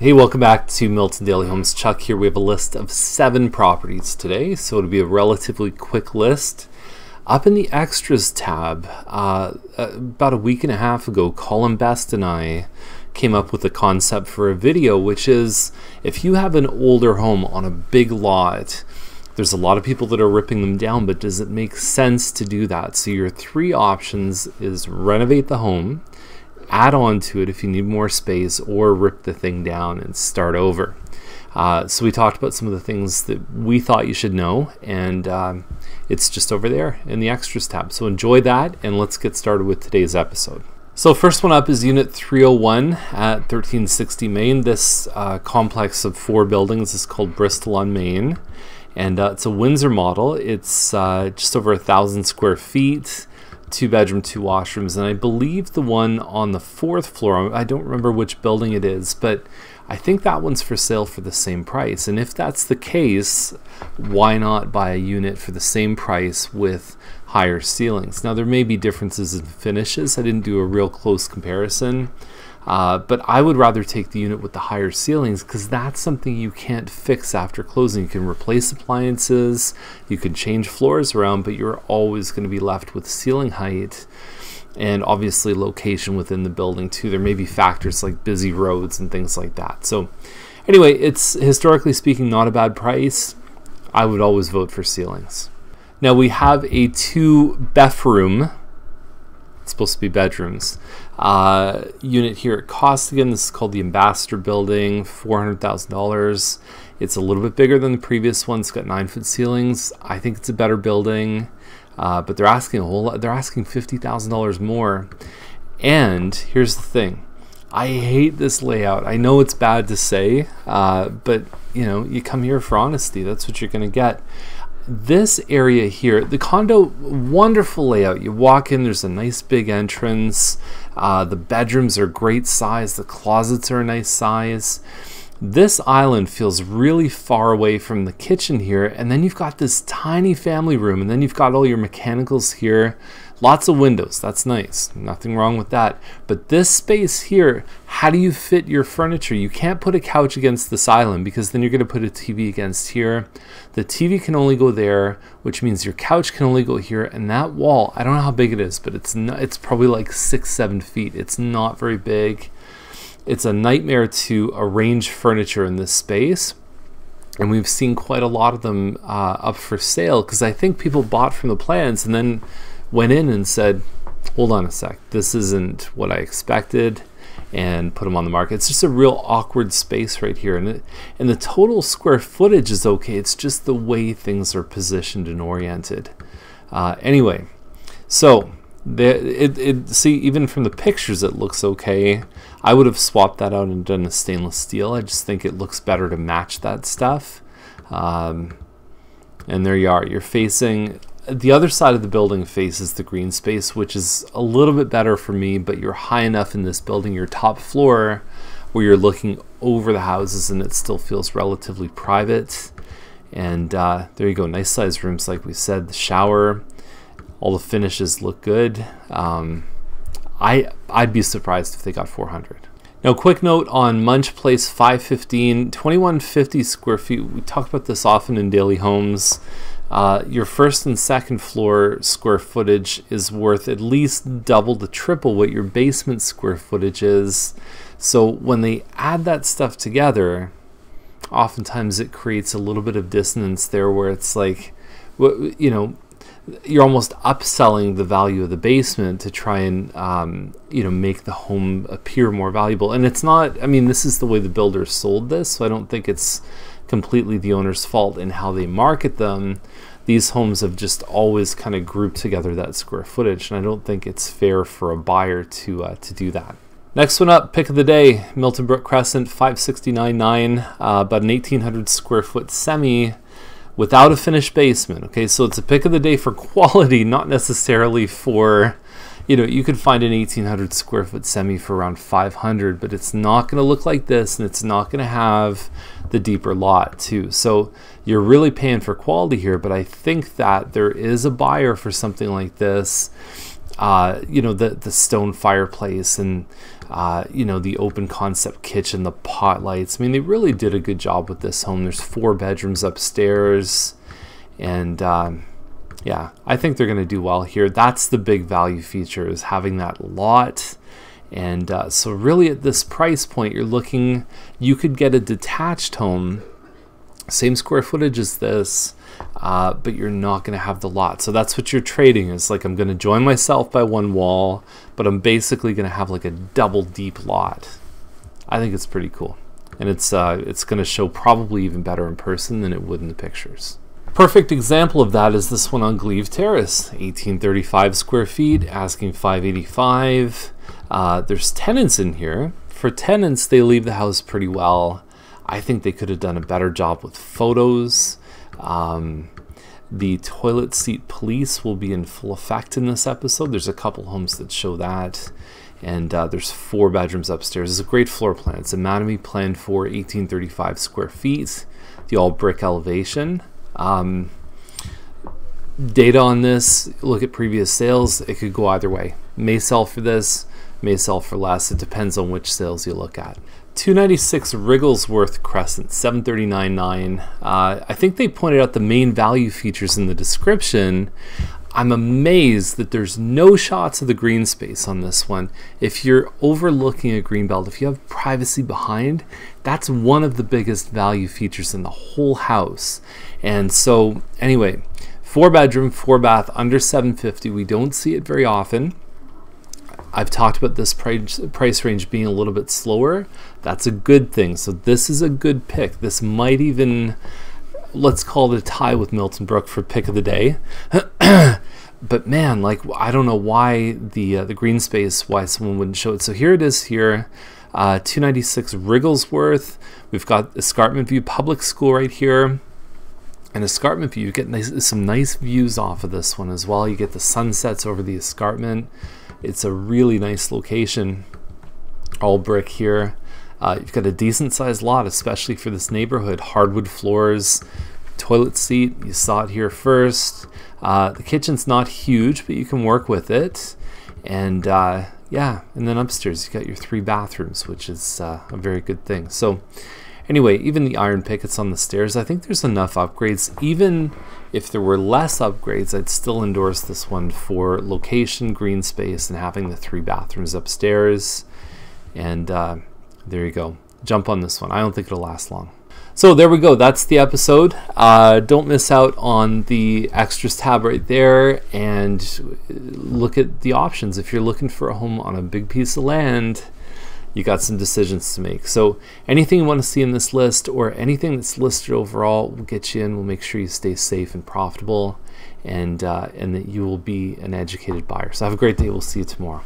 Hey, welcome back to Milton Daily Homes. Chuck here. We have a list of 7 properties today, so it'll be a relatively quick list. Up in the Extras tab, about a week and a half ago, Colin Best and I came up with a concept for a video, which is if you have an older home on a big lot, there's a lot of people that are ripping them down, but does it make sense to do that? So your 3 options is renovate the home, add on to it if you need more space, or rip the thing down and start over. So we talked about some of the things that we thought you should know, and it's just over there in the Extras tab. So enjoy that, and let's get started with today's episode. So first one up is Unit 301 at 1360 Main. This complex of 4 buildings is called Bristol on Main, and it's a Windsor model. It's just over 1,000 square feet. 2 bedroom, 2 washrooms, and I believe the one on the 4th floor, I don't remember which building it is, but I think that one's for sale for the same price. And if that's the case, why not buy a unit for the same price with higher ceilings? Now there may be differences in finishes. I didn't do a real close comparison, but I would rather take the unit with the higher ceilings because that's something you can't fix after closing. You can replace appliances, you can change floors around, but you're always going to be left with ceiling height and obviously location within the building too. There may be factors like busy roads and things like that. So anyway, it's historically speaking not a bad price. I would always vote for ceilings. Now we have a 2-bedroom, it's supposed to be bedrooms, unit here at Costigan. This is called the Ambassador Building, $400,000. It's a little bit bigger than the previous one. It's got 9-foot ceilings. I think it's a better building, but they're asking a whole lot. They're asking $50,000 more. And here's the thing. I hate this layout. I know it's bad to say, but you know, you come here for honesty. That's what you're going to get. This area here, the condo, wonderful layout. You walk in, there's a nice big entrance. The bedrooms are great size. The closets are a nice size. This island feels really far away from the kitchen here, and then you've got this tiny family room, and then you've got all your mechanicals here. Lots of windows, that's nice, nothing wrong with that. But this space here, how do you fit your furniture? You can't put a couch against this island because then you're going to put a TV against here. The TV can only go there, which means your couch can only go here, and that wall, I don't know how big it is, but it's probably like 6-7 feet. It's not very big. It's a nightmare to arrange furniture in this space, and we've seen quite a lot of them up for sale because I think people bought from the plans and then went in and said, hold on a sec, this isn't what I expected, and put them on the market. It's just a real awkward space right here, and the total square footage is okay. It's just the way things are positioned and oriented. Anyway, so see, even from the pictures it looks okay. I would have swapped that out and done a stainless steel. I just think it looks better to match that stuff. And there you are. You're facing the other side of the building, faces the green space, which is a little bit better for me, but you're high enough in this building, your top floor, where you're looking over the houses and it still feels relatively private. And there you go, nice sized rooms like we said. The shower, all the finishes look good. I'd be surprised if they got 400. Now, quick note on Munch Place 515, 2150 square feet. We talk about this often in daily homes. Your first and second floor square footage is worth at least double to triple what your basement square footage is. So when they add that stuff together, oftentimes it creates a little bit of dissonance there where it's like, you know, you're almost upselling the value of the basement to try and you know, make the home appear more valuable. And it's not, I mean, this is the way the builder sold this, so I don't think it's completely the owner's fault in how they market them. These homes have just always kind of grouped together that square footage, and I don't think it's fair for a buyer to do that. Next one up, pick of the day, Miltonbrook Crescent, 569.9, about an 1,800 square foot semi without a finished basement. Okay, so it's a pick of the day for quality, not necessarily for, you know, you could find an 1,800 square foot semi for around 500, but it's not going to look like this, and it's not going to have the deeper lot too. So you're really paying for quality here, but I think that there is a buyer for something like this. you know, the stone fireplace and you know, the open concept kitchen, the pot lights. I mean, they really did a good job with this home. There's 4 bedrooms upstairs, and yeah, I think they're going to do well here. That's the big value feature, is having that lot. And so really at this price point, you're looking, you could get a detached home, same square footage as this, but you're not going to have the lot. So that's what you're trading, is like, I'm going to join myself by one wall, but I'm basically going to have like a double deep lot. I think it's pretty cool. And it's going to show probably even better in person than it would in the pictures. Perfect example of that is this one on Gleave Terrace, 1835 square feet, asking $585. There's tenants in here. For tenants, they leave the house pretty well. I think they could have done a better job with photos. The toilet seat police will be in full effect in this episode. There's a couple homes that show that. And there's 4 bedrooms upstairs. It's a great floor plan. It's a Mattamy plan for 1835 square feet. The all brick elevation. Data on this, look at previous sales. It could go either way. May sell for this, may sell for less. It depends on which sales you look at. 296 Wrigglesworth Crescent, 739.9. I think they pointed out the main value features in the description. I'm amazed that there's no shots of the green space on this one. If you're overlooking a green belt, if you have privacy behind, that's one of the biggest value features in the whole house. And so anyway, 4 bedroom, 4 bath, under $750. We don't see it very often. I've talked about this price range being a little bit slower. That's a good thing. So this is a good pick. This might even, let's call it a tie with Miltonbrook for pick of the day. But man, like, I don't know why the green space, why someone wouldn't show it. So here it is here, 296 Wrigglesworth. We've got Escarpment View Public School right here. And Escarpment View, you get some nice views off of this one as well. You get the sunsets over the escarpment. It's a really nice location. All brick here. You've got a decent sized lot, especially for this neighborhood. Hardwood floors, toilet seat, you saw it here first. The kitchen's not huge, but you can work with it. And yeah, and then upstairs you got your 3 bathrooms, which is a very good thing. So anyway, even the iron pickets on the stairs, I think there's enough upgrades. Even if there were less upgrades, I'd still endorse this one for location, green space, and having the 3 bathrooms upstairs. And there you go. Jump on this one. I don't think it'll last long. So there we go. That's the episode. Don't miss out on the extras tab right there, and look at the options. If you're looking for a home on a big piece of land, you got some decisions to make. So anything you want to see in this list, or anything that's listed overall, we'll get you in. We'll make sure you stay safe and profitable, and that you will be an educated buyer. So have a great day. We'll see you tomorrow.